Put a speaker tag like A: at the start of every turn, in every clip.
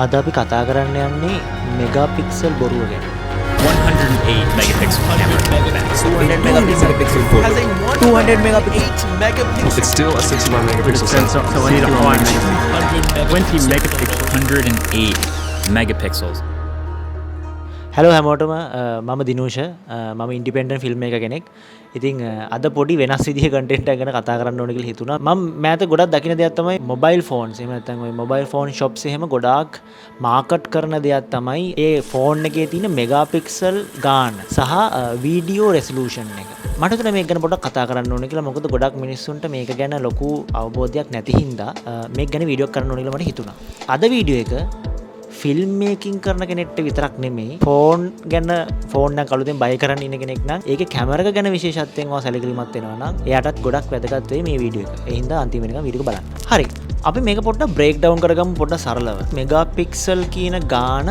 A: අද අපි කතා කරන්න යන්නේ මෙගාපික්සල් බොරුව ගැන.
B: 108 megapixel camera.
C: 200 megapixel photo.
D: Has a
C: 200 megapixel.
D: 8 megapixel.
E: It's still a 61 megapixel sensor.
B: So I need to find 20 megapixels. 108 megapixels.
A: Hello හැමෝටම මම දිනූෂ මම ඉන්ඩිපෙන්ඩන්ට් ෆිල්ම් එක කෙනෙක්. ඉතින් අද පොඩි වෙනස් විදිහේ කන්ටෙන්ට් එකක් ගැන කතා කරන්න ඕන කියලා හිතුණා. මම මෑත ගොඩක් දකින දෙයක් තමයි මොබයිල් ෆෝන්ස්. එහෙම නැත්නම් ওই මොබයිල් ෆෝන් shops එහෙම ගොඩාක් මාකට් කරන දෙයක් තමයි ඒ ෆෝන් එකේ තියෙන මෙගාපික්සල් ගාන සහ වීඩියෝ රෙසලූෂන් එක. මට හිතුණා මේක ගැන පොඩ්ඩක් කතා කරන්න ඕනේ කියලා. මොකද ගොඩක් මිනිස්සුන්ට මේක ගැන ලොකු අවබෝධයක් නැති හින්දා මේක ගැන වීඩියෝ කරන්න ඕනේ කියලා මට හිතුණා. අද වීඩියෝ එක ෆිල්ම් මේකින් කරන කෙනෙක්ට විතරක් නෙමෙයි ෆෝන් ගැන ෆෝන් එක අලුතෙන් බය කරන්න ඉන්න කෙනෙක් නම් ඒකේ කැමරා එක ගැන විශේෂත්වයෙන් ඔයා සැලකිලිමත් වෙනවා නම් එයාටත් ගොඩක් වැදගත් වෙයි මේ වීඩියෝ එක. ඒ හින්දා අන්තිම වෙනකම් වීඩියෝ එක බලන්න. හරි. අපි මේක පොඩ්ඩක් බ්‍රේක් ඩවුන් කරගමු පොඩ්ඩක් සරලව. මෙගාපික්සල් කියන ගාන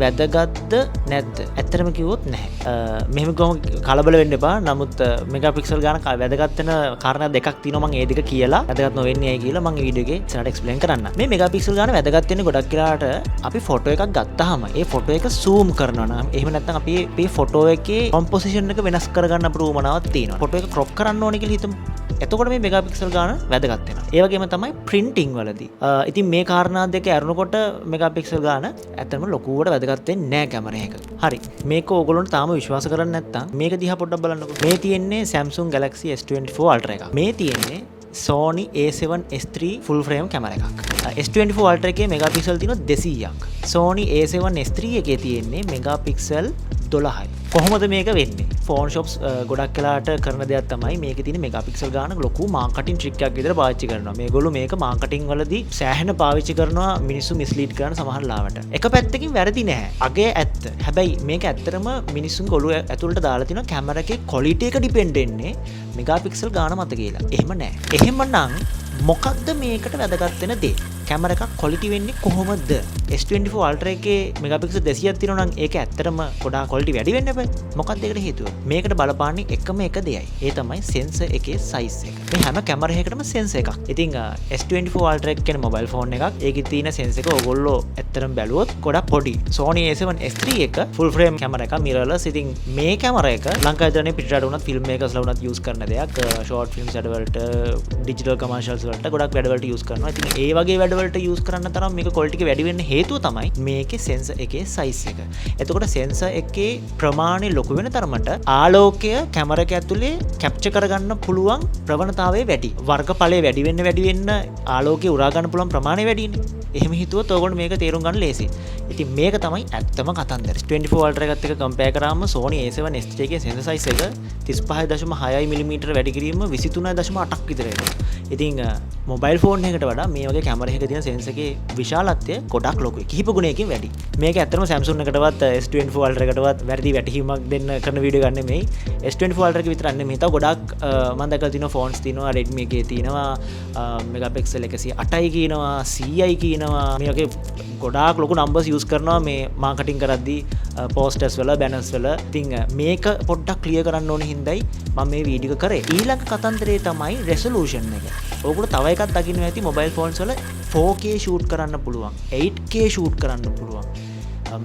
A: වැදගත්ද නැද්ද? ඇත්තටම කිව්වොත් නැහැ. මෙහෙම කොහොම කලබල වෙන්න එපා. නමුත් මෙගාපික්සල් ගාන වැදගත් වෙන කාරණා දෙකක් තියෙනවා මම ඒ දෙක කියලා වැදගත් නොවෙන්නේ ඇයි කියලා මම වීඩියෝ එකේ ඉස්සරහට එක්ස්ප්ලেইন කරන්න. මේ මෙගාපික්සල් ගාන වැදගත් වෙන්නේ ගොඩක් වෙලාවට අපි ෆොටෝ එකක් ගත්තාම ඒ ෆොටෝ එක zoom කරනවා නම් එහෙම නැත්නම් අපි මේ ෆොටෝ එකේ කොම්පොසිෂන් එක වෙනස් කරගන්න අපිට උවමනාවක් තියෙනවා. ෆොටෝ එක crop කරන්න ඕනේ කියලා හිතමු. එතකොට මේ මෙගාපික්සල් ගාන වැදගත් වෙනවා. ඒ වගේම තමයි printing වලදී. ඉතින් මේ කාරණා දෙක අරනකොට මෙගාපික්සල් ගාන ඇත්තටම ලොකුවට වැදගත් වෙන්නේ නැහැ කැමරා එක. හරි. මේක ඕගොල්ලොන්ට තාම විශ්වාස කරන්න නැත්නම් මේක දිහා පොඩ්ඩක් බලන්නකෝ. මේ තියෙන්නේ Samsung Galaxy S24 Ultra එකක්. මේ තියෙන්නේ Sony A7S3 full frame camera එකක්. S24 Ultra එකේ මෙගාපික්සල් තියෙනවා 200ක්. Sony A7S3 එකේ තියෙන්නේ මෙගාපික්සල් 12යි. කොහොමද මේක වෙන්නේ? ෆෝන් shops ගොඩක් වෙලාට කරන දෙයක් තමයි මේකේ තියෙන මෙගාපික්සල් ගාන ලොකු මාකටිං ට්‍රික් එකක් විදිහට පාවිච්චි කරනවා. මේගොල්ලෝ මේක මාකටිං වලදී සෑහෙන පාවිච්චි කරනවා මිනිස්සු මිස්ලීඩ් කරන සමහර ලාවට. එක පැත්තකින් වැරදි නෑ. අගේ ඇත්ත. හැබැයි මේක ඇත්තටම මිනිස්සුන්ගේ ඔළුව ඇතුළට දාලා තියෙන කැමරා එකේ ක්වොලිටි එක ඩිපෙන්ඩ් වෙන්නේ මෙගාපික්සල් ගාන මත කියලා. එහෙම නෑ. එහෙමනම් මොකක්ද මේකට වැදගත් වෙන දේ? කැමරා එකක් ක්වොලිටි වෙන්නේ කොහොමද? S24 Ultra එකේ මෙගාපික්සල් 200ක් තියෙනවා නම් ඒක ඇත්තටම ගොඩාක් ක්වොලිටි වැඩි වෙන්න බෑ. මොකක්ද ඒකට හේතුව? මේකට බලපාන්නේ එකම එක දෙයයි. ඒ තමයි sensor එකේ size එක. මේ හැම කැමරා එකකටම sensor එකක්. ඉතින් S24 Ultra එක කියන්නේ මොබයිල් ෆෝන් එකක්. ඒකේ තියෙන sensor එක ඕගොල්ලෝ ඇත්තටම බැලුවොත් ගොඩක් පොඩි. Sony A7S3 එක full frame කැමරා එක mirrorless. ඉතින් මේ කැමරා එක ලංකාවේ දරන්නේ පිටරට වුණත් ෆිල්ම් මේකර්ස්ලා වුණත් use කරන දෙයක්. short films වැඩවලට digital commercials වලට ගොඩක් වැඩවලට use කරනවා. ඉතින් ඒ වගේ වැඩවලට use කරන්න තරම් මේක quality එක වැඩි වෙන්න හේතුව තමයි මේකේ sensor එකේ size එක. එතකොට sensor එකේ ප්‍රමාණය ලොකු වෙන තරමට ආලෝකය කැමරා එක ඇතුලේ capture කරගන්න පුළුවන් ප්‍රවණතාවය වැඩි. වර්ගඵලය වැඩි වෙන්න ආලෝකය උරා ගන්න පුළුවන් ප්‍රමාණය වැඩිනේ. එහෙම හිතුවොත් ඕගොල්ලෝ මේක තේරුම් ගන්න ලේසි. ඉතින් මේක තමයි ඇත්තම කතන්දර. 24 Ultra එකත් එක්ක compare කරාම Sony A7S3 එකේ sensor size එක 35.6 mm වැඩි කිරීම 23.8ක් විතර වෙනවා. ඉතින් මොබයිල් ෆෝන් එකකට වඩා මේ වගේ කැමරා එකක තියෙන sensor එකේ විශාලත්වය ගොඩක් ලොකුයි. කිහිප ගුණයකින් වැඩි. මේක ඇත්තටම Samsung එකටවත් S24 Ultra එකටවත් වැරදි වැටහීමක් දෙන්න කරන වීඩියෝ ගන්න නෙමෙයි. S24 Ultra එක විතරක් නෙමෙයි. තව ගොඩක් මම දැකලා තියෙනවා ෆෝන්ස් තියෙනවා Redmi එකේ තියෙනවා මෙගාපික්සල් 108යි කියනවා 100යි කියනවා. මේ වගේ ගොඩාක් ලොකු numbers use කරනවා මේ මාකටිං කරද්දී posters වල banners වල. ඉතින් මේක පොඩ්ඩක් clear කරන්න ඕනේ හින්දායි මම මේ වීඩියෝ එක කරේ. ඊළඟ කතන්දරේ තමයි resolution එක. ඕගොල්ලෝ තව එකක් දකින්න ඇති මොබයිල් ෆෝන්ස් වල 4K shoot කරන්න පුළුවන් 8K shoot කරන්න පුළුවන්.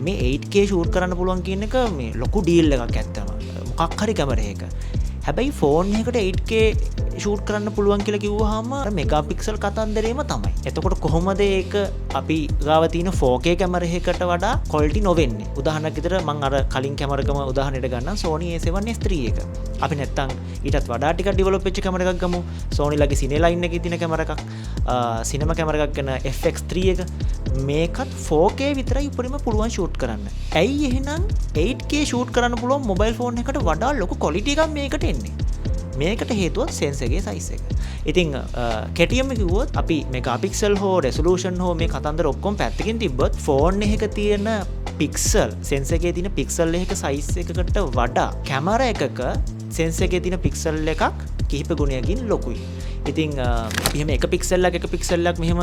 A: මේ 8K shoot කරන්න පුළුවන් කියන එක මේ ලොකු ඩීල් එකක් ඇත්තම. මොකක් හරි කැමරා එක. හැබැයි ෆෝන් එකකට 8K shoot කරන්න පුළුවන් කියලා කිව්වහම මෙගාපික්සල් කතන්දරේම තමයි. එතකොට කොහොමද ඒක අපි ගාව තියෙන 4K කැමරා එකකට වඩා quality නොවෙන්නේ? උදාහරණයක් විදිහට මම අර කලින් කැමරාවකම උදාහරණයට ගන්නම් Sony A7S3 එක. අපි නැත්තම් ඊටත් වඩා ටිකක් ඩෙවලොප් වෙච්ච කැමරා එකක් ගමු. Sony ලගේ Cine line එකේ තියෙන කැමරා එකක්. සිනමා කැමරා එකක් ගැන FX3 එක. මේකත් 4K විතරයි උපරිම පුළුවන් shoot කරන්න. ඇයි එහෙනම් 8K shoot කරන්න පුළුවන් මොබයිල් ෆෝන් එකකට වඩා ලොකු quality එකක් මේකට එන්නේ? මේකට හේතුව sensor එකේ size එක. ඉතින් කෙටියෙන්ම කිව්වොත් අපි මෙගාපික්සල් හෝ resolution හෝ මේ කතන්දර ඔක්කොම පැත්තකින් තිබ්බොත් ෆෝන් එකක තියෙන පික්සල් sensor එකේ තියෙන පික්සල් එකක size එකකට වඩා කැමරා එකක sensor එකේ තියෙන පික්සල් එකක් කිහිප ගුණයකින් ලොකුයි. ඉතින් අපි එහෙම එක පික්සල්යක් මෙහෙම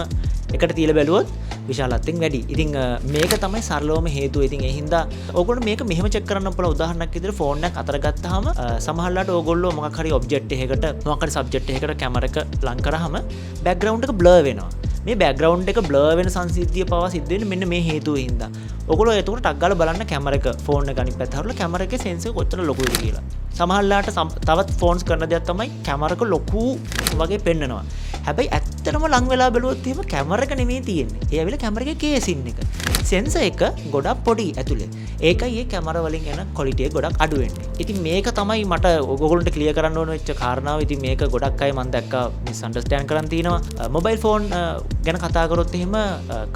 A: එකට තියලා බැලුවොත් විශාලත්වයෙන් වැඩි. ඉතින් මේක තමයි සරලවම හේතුව. ඉතින් ඒ හින්දා ඕගොල්ලෝ මේක මෙහෙම චෙක් කරන්න පුළුවන්. උදාහරණයක් විදිහට ෆෝන් එකක් අතර ගත්තාම සමහරවිට ඕගොල්ලෝ මොකක් හරි ඔබ්ජෙක්ට් එකකට මොකක් හරි සබ්ජෙක්ට් එකකට කැමරා එක ලං කරාම බෑග්ග්‍රවුන්ඩ් එක බ්ලර් වෙනවා. මේ බෑග්‍රවුන්ඩ් එක බ්ලර් වෙන සංසිද්ධිය පවා සිද්ධ වෙන්නේ මෙන්න මේ හේතුව හින්දා. ඔයගොල්ලෝ එතකොට ටක් ගාලා බලන්න කැමරා එක ෆෝන් එක අනිත් පැත්ත හරවලා කැමරා එකේ සෙන්සර් එක කොච්චර ලොකුද කියලා. සමහරලාට තවත් ෆෝන්ස් කරන දෙයක් තමයි කැමරා එක ලොකු වගේ පෙන්නනවා. හැබැයි ඇත්තටම ලං වෙලා බැලුවොත් එහෙම කැමරා එක නෙමෙයි තියෙන්නේ. ඒ ඇවිල්ලා කැමරා එකේ කේසින් එක. සෙන්සර් එක ගොඩක් පොඩි ඇතුලේ. ඒකයි මේ කැමරා වලින් එන ක්වොලිටි එක ගොඩක් අඩු වෙන්නේ. ඉතින් මේක තමයි මට ඔයගොල්ලන්ට ක්ලියර් කරන්න ඕන වෙච්ච කාරණාව. ඉතින් මේක ගොඩක් අය මම දැක්කා මිස් අන්ඩර්ස්ටෑන්ඩ් කරන් තිනවා. මොබයිල් ෆෝන් ගැන කතා කරොත් එහෙම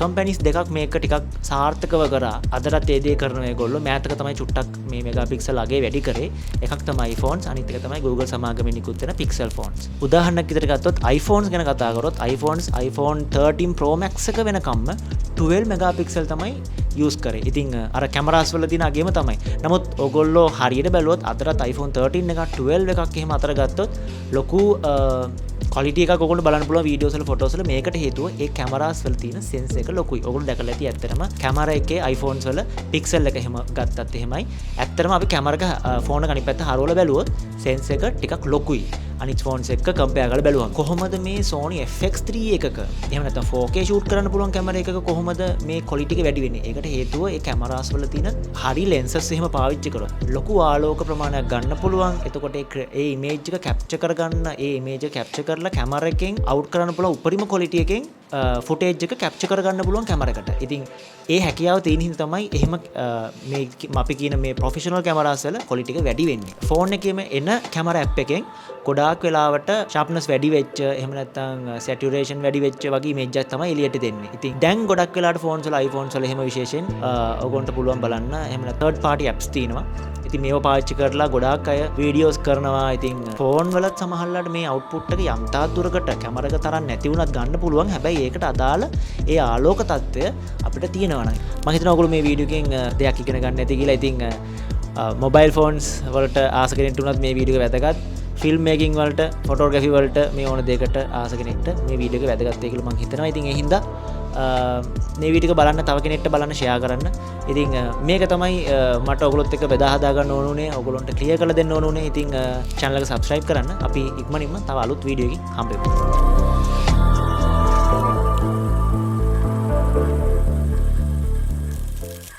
A: කම්පැනිස් දෙකක් මේක ටිකක් සාර්ථකව කරා. අදටත් ඒ දේ කරන ඒගොල්ලෝ මෑතක තමයි චුට්ටක් මේ මෙගාපික්සල් අගේ වැඩි කරේ. එකක් තමයි iPhones අනිත් එක තමයි Google සමාගමෙන් නිකුත් වෙන Pixel phones. උදාහරණයක් විදිහට ගත්තොත් iPhones ගැන කතා කරොත් iPhones iPhone 13 Pro Max එක වෙනකම්ම 12 මෙගාපික්සල් තමයි යස් කරේ. ඉතින් අර කැමරාස් වල තියෙන අගේම තමයි. නමුත් ඔයගොල්ලෝ හරියට බැලුවොත් අදටත් iPhone 13 එකක් 12 එකක් එහෙම අතර ගත්තොත් ලොකු ක්වොලිටි එකක් ඔයගොල්ලෝ බලන්න පුළුවන් වීඩියෝස් වල ෆොටෝස් වල. මේකට හේතුව ඒ කැමරාස් වල තියෙන සෙන්සර් එක ලොකුයි. ඔයගොල්ලෝ දැකලා ඇති ඇත්තටම කැමරා එකේ iPhones වල පික්සල් එක එහෙම ගත්තත් එහෙමයි. ඇත්තටම අපි කැමරා එක ෆෝන් එක අනිත් පැත්ත හරවලා බැලුවොත් සෙන්සර් එක ටිකක් ලොකුයි. අනිත් ෆෝන්ස් එක්ක කම්පෙයාර් කරලා බැලුවම කොහොමද මේ Sony FX3 එකක එහෙම නැත්නම් 4K ෂූට් කරන්න පුළුවන් කැමරා එකක කොහොමද මේ ක්වොලිටි එක වැඩි වෙන්නේ? ඒකට හේතුව ඒ කැමරාස් වල තියෙන හරි ලෙන්සස් එහෙම පාවිච්චි කරොත් ලොකු ආලෝක ප්‍රමාණයක් ගන්න පුළුවන්. එතකොට ඒ ඉමේජ් එක කැප්චර් කරගන්න ඒ ඉමේජ් එක කැප්චර් කරලා කැමරා එකෙන් අවුට් කරන්න පුළුවන් උපරිම ක්වොලිටි එකෙන් ෆුටේජ් එක කැප්චර් කරගන්න පුළුවන් කැමරා එකට. ඉතින් ඒ හැකියාව තියෙන හින්දා තමයි එහෙම මේ අපි කියන මේ ප්‍රොෆෙෂනල් කැමරාස් වල ක්වොලිටි එක වැඩි වෙන්නේ. ෆෝන් එකේම එන කැමරා ඇප් එකෙන් ගොඩාක් වෙලාවට sharpness වැඩි වෙච්ච එහෙම නැත්නම් saturation වැඩි වෙච්ච වගේ ඉමේජ් එකක් තමයි එළියට දෙන්නේ. ඉතින් දැන් ගොඩක් වෙලාවට ෆෝන්ස් වල iPhones වල එහෙම විශේෂයෙන් ඔයගොන්ට පුළුවන් බලන්න එහෙම නැත්නම් third party apps තියෙනවා. ඉතින් මේව පාවිච්චි කරලා ගොඩාක් අය වීඩියෝස් කරනවා. ඉතින් ෆෝන් වලත් සමහරලාට මේ අවුට්පුට් එක යම් තාක් දුරකට කැමරා එක තරම් නැති වුණත් ගන්න පුළුවන්. හැබැයි ඒකට අදාළ ඒ ආලෝක තත්ත්වය අපිට තියෙනවා නම් මම හිතනවා ඔයගොල්ලෝ මේ වීඩියෝ එකෙන් දෙයක් ඉගෙන ගන්න ඇති කියලා. ඉතින් මොබයිල් ෆෝන්ස් වලට ආස කෙනෙක්ට උනත් මේ වීඩියෝ එක වැදගත්. ෆිල්ම් මේකින් වලට ෆොටෝග්‍රැෆි වලට මේ ඕන දෙයකට ආස කෙනෙක්ට මේ වීඩියෝ එක වැදගත් වෙයි කියලා මම හිතනවා. ඉතින් ඒ හින්දා මේ වීඩියෝ එක බලන්න තව කෙනෙක්ට බලන්න ෂෙයා කරන්න. ඉතින් මේක තමයි මට ඔයගොල්ලොත් එක්ක බෙදා හදා ගන්න ඕන උනේ. ඔයගොල්ලන්ට ක්ලියර් කරලා දෙන්න ඕන උනේ. ඉතින් channel එක subscribe කරන්න. අපි ඉක්මනින්ම තව අලුත් වීඩියෝ එකකින් හම්බෙමු.